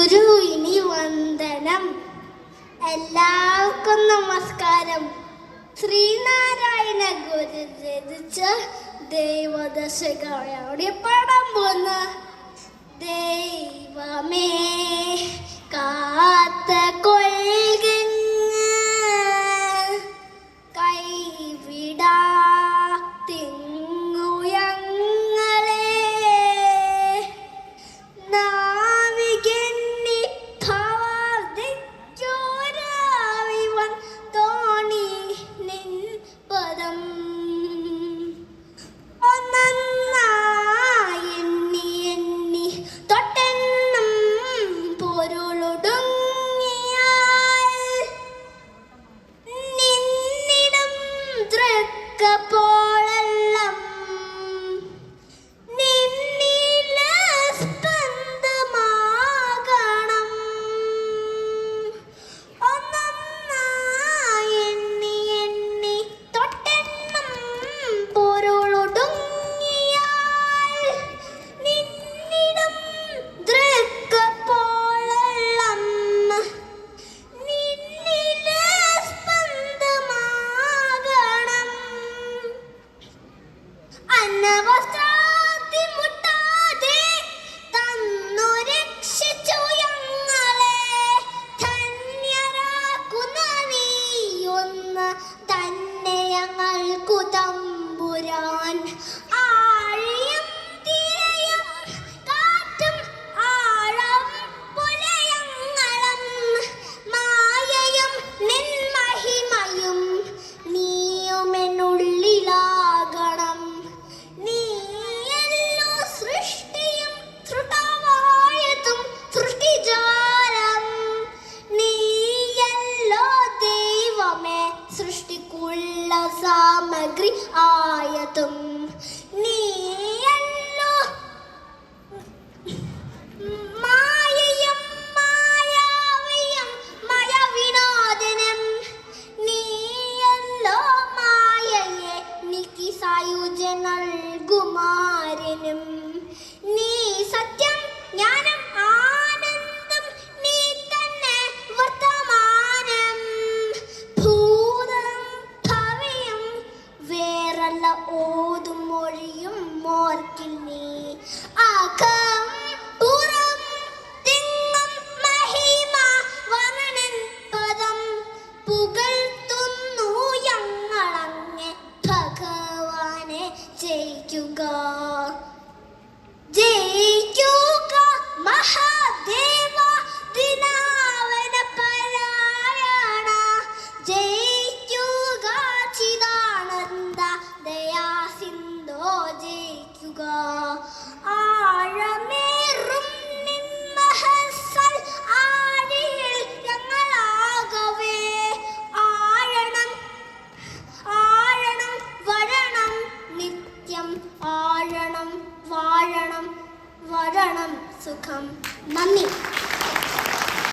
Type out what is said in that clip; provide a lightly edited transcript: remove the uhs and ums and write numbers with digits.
ഗുരുവിനി വന്ദനം. എല്ലാവർക്കും നമസ്കാരം. ശ്രീനാരായണ ഗുരു രചിച്ച ദൈവദശകയോടെ പാടാൻ പോന്ന ദൈവമേ കാത്ത സൃഷ്ടിക്കുള്ള സാമഗ്രി ആയതും നീയല്ലോ. മായയും മായാവിയും മയവിനോദനം നീയല്ലോ. മായയെ നീക്കി സായുജ നൽകുമാരനും നീ സത്യം ജ്ഞാനം ആനന്ദം നീ തന്നെ വർത്തമാനം ഓതും മൊഴിയും മോർക്കിൽ നീ ആകം പുറം തിങ്ങും മഹിമ വർണ്ണൻ പദം പുകഴ്ത്തുന്നു ഞങ്ങളങ്ങെ ഭഗവാനെ ജയിക്കുക ജയിക്കുക മഹാദേവ ദിനാവന പരായണ ജയിക്കുക ചിദാനന്ദ ദയാ സിന്ധോ ജയിക്കുക ആഴമേറും നിൻമഹസ്സൽ ആഴിയിൽ ഞങ്ങളാകവേ ആഴണം ആഴണം വരണം നിത്യം ആഴണം വാഴണം വരണം സുഖം. നന്ദി.